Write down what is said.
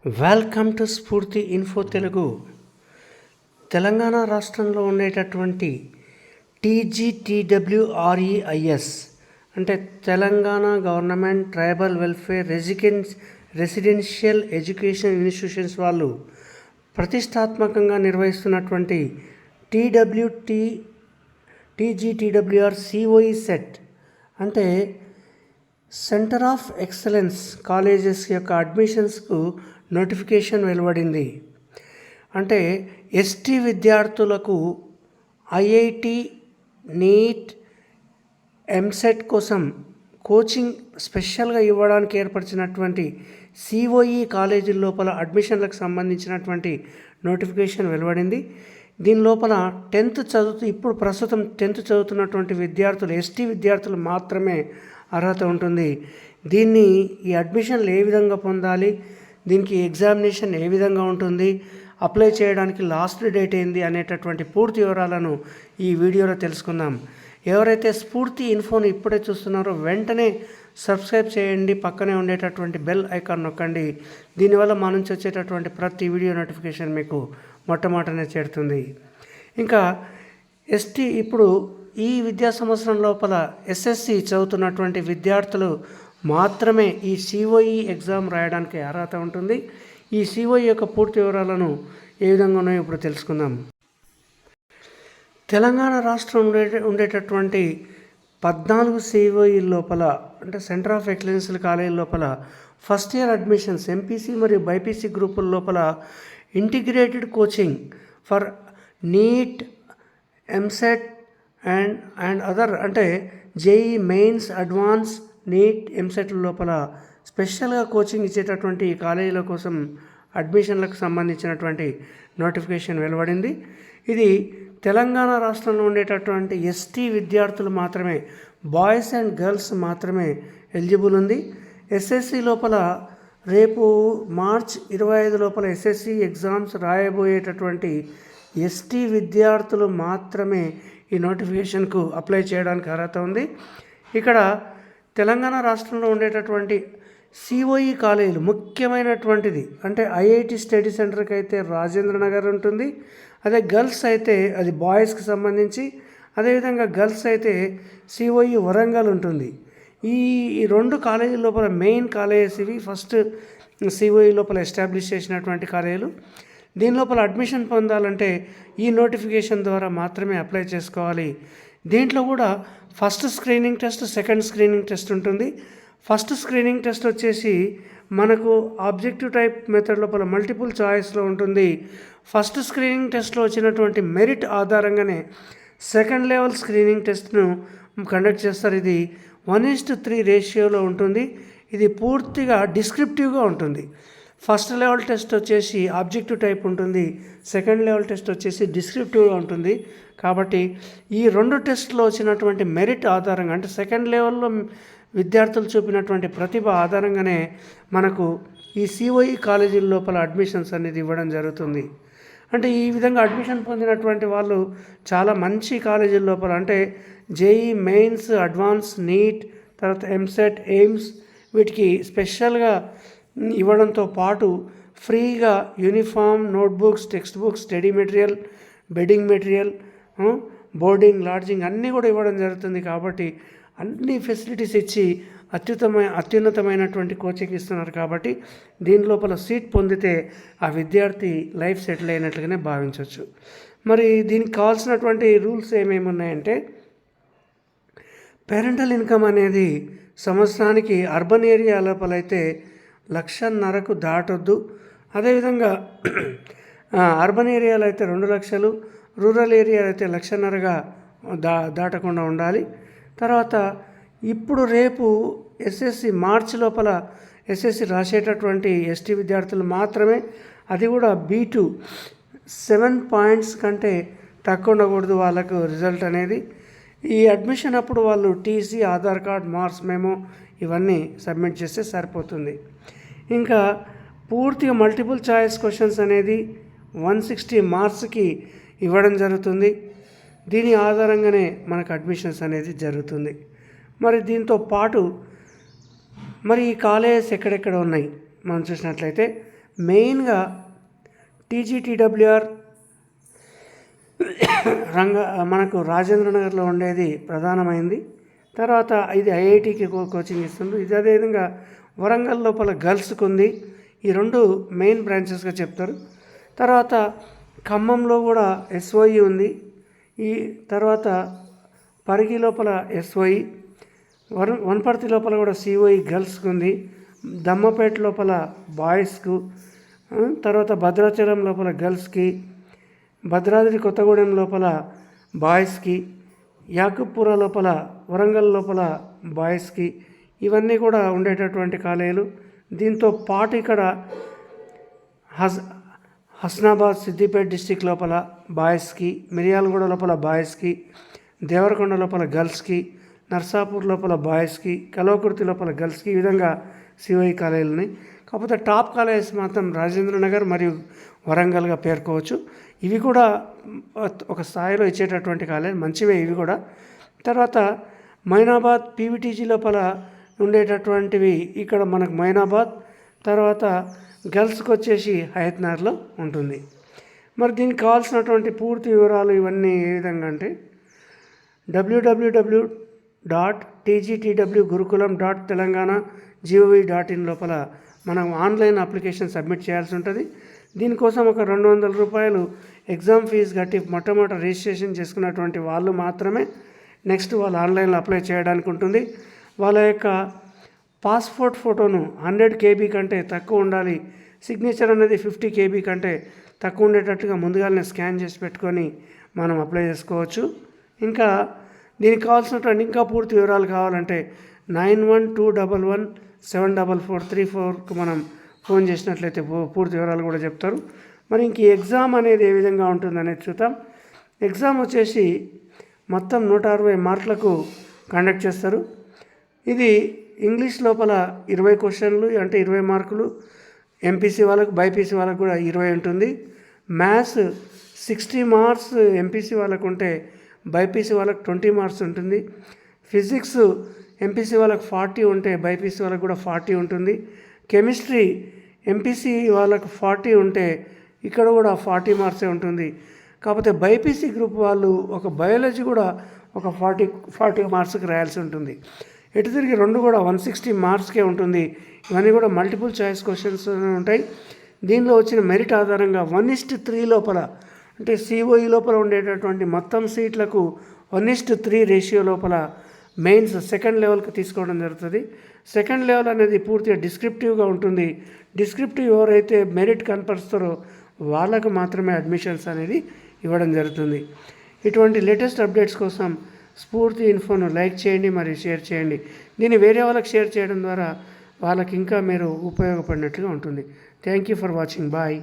Welcome to స్ఫూర్తి info Telugu. Telangana రాష్ట్రంలో ఉండేటటువంటి TGTWREIS అంటే Telangana government tribal welfare residential education institutions వాళ్ళు ప్రతిష్టాత్మకంగా నిర్వహిస్తున్నటువంటి TGTWR COE సెట్ అంటే సెంటర్ ఆఫ్ ఎక్సలెన్స్ కాలేజెస్ యొక్క అడ్మిషన్స్కు నోటిఫికేషన్ వెలువడింది. అంటే ఎస్టీ విద్యార్థులకు IIT, నీట్, ఎంసెట్ కోసం కోచింగ్ స్పెషల్గా ఇవ్వడానికి ఏర్పరిచినటువంటి COE కాలేజీల లోపల అడ్మిషన్లకు సంబంధించినటువంటి నోటిఫికేషన్ వెలువడింది. దీని లోపల ఇప్పుడు ప్రస్తుతం 10th చదువుతున్నటువంటి విద్యార్థులు, ఎస్టీ విద్యార్థులు మాత్రమే అర్హత ఉంటుంది. ఈ అడ్మిషన్లు ఏ విధంగా పొందాలి, దీనికి ఎగ్జామినేషన్ ఏ విధంగా ఉంటుంది, అప్లై చేయడానికి లాస్ట్ డేట్ ఏంది అనేటటువంటి పూర్తి వివరాలను ఈ వీడియోలో తెలుసుకుందాం. ఎవరైతే స్ఫూర్తి ఇన్ఫోను ఇప్పుడే చూస్తున్నారో వెంటనే సబ్స్క్రైబ్ చేయండి, పక్కనే ఉండేటటువంటి బెల్ ఐకాన్ నొక్కండి. దీనివల్ల మా నుంచి వచ్చేటటువంటి ప్రతి వీడియో నోటిఫికేషన్ మీకు మొట్టమొదటనే చేరుతుంది. ఇంకా ఇప్పుడు ఈ విద్యా సంవత్సరం లోపల SSC చదువుతున్నటువంటి విద్యార్థులు మాత్రమే ఈ COE ఎగ్జామ్ రాయడానికి అర్హత ఉంటుంది. ఈ COE యొక్క పూర్తి వివరాలను ఏ విధంగా ఉన్నాయో ఇప్పుడు తెలుసుకుందాం. తెలంగాణ రాష్ట్రం ఉండేటటువంటి 14 COE లోపల అంటే సెంటర్ ఆఫ్ ఎక్సలెన్స్ కాలేజీ లోపల ఫస్ట్ ఇయర్ అడ్మిషన్స్ MPC మరియు BIPC గ్రూపుల లోపల integrated coaching for NEET, EAMCET and other అంటే JEE mains, advance, NEET, EAMCET లోపల స్పెషల్గా కోచింగ్ ఇచ్చేటటువంటి ఈ కాలేజీల కోసం అడ్మిషన్లకు సంబంధించినటువంటి నోటిఫికేషన్ వెలువడింది. ఇది తెలంగాణ రాష్ట్రంలో ఉండేటటువంటి ST విద్యార్థులు మాత్రమే, బాయ్స్ అండ్ గర్ల్స్ మాత్రమే ఎలిజిబుల్ ఉంది. SSC లోపల రేపు మార్చ్ 25 లోపల SSC ఎగ్జామ్స్ రాయబోయేటటువంటి ST విద్యార్థులు మాత్రమే ఈ నోటిఫికేషన్కు అప్లై చేయడానికి అర్హత ఉంది. ఇక్కడ తెలంగాణ రాష్ట్రంలో ఉండేటటువంటి COE కాలేజీలు ముఖ్యమైనటువంటిది అంటే IIT స్టడీ సెంటర్కి అయితే రాజేంద్ర నగర్ ఉంటుంది. అదే గర్ల్స్ అయితే అది బాయ్స్కి సంబంధించి, అదేవిధంగా గర్ల్స్ అయితే COE వరంగల్ ఉంటుంది. ఈ 2 కాలేజీల లోపల మెయిన్ కాలేజెస్ ఇవి. ఫస్ట్ COE లోపల ఎస్టాబ్లిష్ చేసినటువంటి కాలేజీలు. దీని లోపల అడ్మిషన్ పొందాలంటే ఈ నోటిఫికేషన్ ద్వారా మాత్రమే అప్లై చేసుకోవాలి. దీంట్లో కూడా first screening test, second screening test ఉంటుంది. ఫస్ట్ స్క్రీనింగ్ టెస్ట్ వచ్చేసి మనకు ఆబ్జెక్టివ్ టైప్ మెథడ్ లోపల మల్టిపుల్ చాయిస్లో ఉంటుంది. ఫస్ట్ స్క్రీనింగ్ టెస్ట్లో వచ్చినటువంటి మెరిట్ ఆధారంగానే సెకండ్ లెవెల్ స్క్రీనింగ్ టెస్ట్ను కండక్ట్ చేస్తారు. ఇది 1:3 రేషియోలో ఉంటుంది. ఇది పూర్తిగా డిస్క్రిప్టివ్గా ఉంటుంది. ఫస్ట్ లెవెల్ టెస్ట్ వచ్చేసి ఆబ్జెక్టివ్ టైప్ ఉంటుంది, సెకండ్ లెవెల్ టెస్ట్ వచ్చేసి డిస్క్రిప్టివ్గా ఉంటుంది. కాబట్టి ఈ 2 టెస్ట్లో వచ్చినటువంటి మెరిట్ ఆధారంగా అంటే సెకండ్ లెవెల్లో విద్యార్థులు చూపినటువంటి ప్రతిభ ఆధారంగానే మనకు ఈ COE కాలేజీల లోపల అడ్మిషన్స్ అనేది ఇవ్వడం జరుగుతుంది. అంటే ఈ విధంగా అడ్మిషన్ పొందినటువంటి వాళ్ళు చాలా మంచి కాలేజీల లోపల అంటే JEE మెయిన్స్, అడ్వాన్స్, నీట్, తర్వాత ఎంసెట్, ఎయిమ్స్ వీటికి స్పెషల్గా ఇవ్వడంతో పాటు ఫ్రీగా uniform, notebooks, text books, study material, bedding material, boarding, lodging అన్నీ కూడా ఇవ్వడం జరుగుతుంది. కాబట్టి అన్ని ఫెసిలిటీస్ ఇచ్చి అత్యున్నతమైనటువంటి కోచింగ్ ఇస్తున్నారు. కాబట్టి దీని లోపల సీట్ పొందితే ఆ విద్యార్థి లైఫ్ సెటిల్ అయినట్లుగానే భావించవచ్చు. మరి దీనికి కావాల్సినటువంటి రూల్స్ ఏమేమి ఉన్నాయంటే పేరెంటల్ ఇన్కమ్ అనేది సంవత్సరానికి అర్బన్ ఏరియా లోపల అయితే 1,50,000కు దాటొద్దు. అదేవిధంగా అర్బన్ ఏరియాలో అయితే 2 లక్షలు, రూరల్ ఏరియాలో అయితే 1,50,000గా దాటకుండా ఉండాలి. తర్వాత రేపు SSC మార్చి లోపల SSC రాసేటటువంటి ST విద్యార్థులు మాత్రమే, అది కూడా B2 7 పాయింట్స్ కంటే తక్కువ ఉండకూడదు వాళ్ళకు రిజల్ట్ అనేది. ఈ అడ్మిషన్ అప్పుడు వాళ్ళు TC, Aadhaar card, marks memo ఇవన్నీ సబ్మిట్ చేస్తే సరిపోతుంది. ఇంకా పూర్తిగా మల్టిపుల్ చాయిస్ క్వశ్చన్స్ అనేది 160 మార్క్స్కి ఇవ్వడం జరుగుతుంది. దీని ఆధారంగానే మనకు అడ్మిషన్స్ అనేది జరుగుతుంది. మరి దీంతో పాటు మరి ఈ కాలేజెస్ ఎక్కడెక్కడ ఉన్నాయి మనం చూసినట్లయితే మెయిన్గా టీజీటీడబ్ల్యూఆర్ మనకు రాజేంద్ర నగర్లో ఉండేది ప్రధానమైంది. తర్వాత ఇది ఐఐటికి కోచింగ్ ఇస్తుంది. ఇది అదేవిధంగా వరంగల్ లోపల గర్ల్స్కి ఉంది. ఈ రెండు మెయిన్ బ్రాంచెస్గా చెప్తారు. తర్వాత ఖమ్మంలో కూడా ఎస్ఓఈ ఉంది. ఈ తర్వాత పరిగి లోపల ఎస్ఓఈ, వనపర్తి లోపల కూడా సిఓఈ గర్ల్స్కి ఉంది. దమ్మపేట లోపల బాయ్స్కు, తర్వాత భద్రాచలం లోపల గర్ల్స్కి, భద్రాద్రి కొత్తగూడెం లోపల బాయ్స్కి, యాకూబ్పుర లోపల వరంగల్ లోపల బాయ్స్కి, ఇవన్నీ కూడా ఉండేటటువంటి కాలేజీలు. దీంతో పాటు ఇక్కడ హస్నాబాద్ సిద్దిపేట డిస్టిక్ లోపల బాయ్స్కి, మిర్యాలగూడ లోపల బాయ్స్కి, దేవరకొండ లోపల గర్ల్స్కి, నర్సాపూర్ లోపల బాయ్స్కి, కల్వకుర్తి లోపల గర్ల్స్కి, ఈ విధంగా సిఓఈ కాలేజీలని. కాకపోతే టాప్ కాలేజెస్ మాత్రం రాజేంద్ర నగర్ మరియు వరంగల్గా పేర్కోవచ్చు. ఇవి కూడా ఒక స్థాయిలో ఇచ్చేటటువంటి కాలేజ్, మంచివే ఇవి కూడా. తర్వాత మైనాబాద్ పీవీటీజీ లోపల ఉండేటటువంటివి ఇక్కడ మనకు మైనాబాద్, తర్వాత గర్ల్స్కి వచ్చేసి హయత్నగర్లో ఉంటుంది. మరి దీనికి కావాల్సినటువంటి పూర్తి వివరాలు ఇవన్నీ ఏ విధంగా అంటే www.tgtwgurukulam.telangana.gov.in లోపల మనం ఆన్లైన్ అప్లికేషన్ సబ్మిట్ చేయాల్సి ఉంటుంది. దీనికోసం ఒక 200 రూపాయలు ఎగ్జామ్ ఫీజు కట్టి మొట్టమొదట రిజిస్ట్రేషన్ చేసుకున్నటువంటి వాళ్ళు మాత్రమే నెక్స్ట్ వాళ్ళు ఆన్లైన్లో అప్లై చేయడానికి ఉంటుంది. వాళ్ళ యొక్క పాస్పోర్ట్ ఫోటోను 100 KB కంటే తక్కువ ఉండాలి. సిగ్నేచర్ అనేది 50 KB కంటే తక్కువ ఉండేటట్టుగా ముందుగానే స్కాన్ చేసి పెట్టుకొని మనం అప్లై చేసుకోవచ్చు. ఇంకా దీనికి కావాల్సినటువంటి ఇంకా పూర్తి వివరాలు కావాలంటే 9121174434కు మనం ఫోన్ చేసినట్లయితే పూర్తి వివరాలు కూడా చెప్తారు. మరి ఇంక ఎగ్జామ్ అనేది ఏ విధంగా ఉంటుందనేది చూద్దాం. ఎగ్జామ్ వచ్చేసి మొత్తం 160 మార్కులకు కండక్ట్ చేస్తారు. ఇది ఇంగ్లీష్ లోపల 20 క్వశ్చన్లు అంటే 20 మార్కులు, ఎంపీసీ వాళ్ళకు బైపీసీ వాళ్ళకు కూడా 20 ఉంటుంది. మ్యాథ్స్ 60 మార్క్స్ ఎంపీసీ వాళ్ళకు ఉంటే బైపీసీ వాళ్ళకు 20 మార్క్స్ ఉంటుంది. ఫిజిక్స్ ఎంపీసీ వాళ్ళకు 40 ఉంటే బైపీసీ వాళ్ళకు కూడా 40 ఉంటుంది. కెమిస్ట్రీ ఎంపీసీ వాళ్ళకు 40 ఉంటే ఇక్కడ కూడా 40 మార్క్సే ఉంటుంది. కాకపోతే బైపీసీ గ్రూప్ వాళ్ళు ఒక బయాలజీ కూడా ఒక 40 మార్క్స్కి రాయాల్సి ఉంటుంది. ఎటు తిరిగి రెండు కూడా 160 మార్క్స్కే ఉంటుంది. ఇవన్నీ కూడా మల్టిపుల్ చాయిస్ క్వశ్చన్స్ ఉంటాయి. దీనిలో వచ్చిన మెరిట్ ఆధారంగా 1:3 లోపల అంటే సిఓఈ లోపల ఉండేటటువంటి మొత్తం సీట్లకు 1:3 రేషియో లోపల మెయిన్స్ సెకండ్ లెవెల్కి తీసుకోవడం జరుగుతుంది. సెకండ్ లెవెల్ అనేది పూర్తిగా డిస్క్రిప్టివ్గా ఉంటుంది. డిస్క్రిప్టివ్ ఎవరైతే మెరిట్ కనపరుస్తారో వాళ్ళకు మాత్రమే అడ్మిషన్స్ అనేది ఇవ్వడం జరుగుతుంది. ఇటువంటి లేటెస్ట్ అప్డేట్స్ కోసం స్ఫూర్తి ఇన్ఫోను లైక్ చేయండి మరియు షేర్ చేయండి. దీన్ని వేరే వాళ్ళకి షేర్ చేయడం ద్వారా వాళ్ళకి ఇంకా మీరు ఉపయోగపడినట్లుగా ఉంటుంది. Thank you for watching. Bye.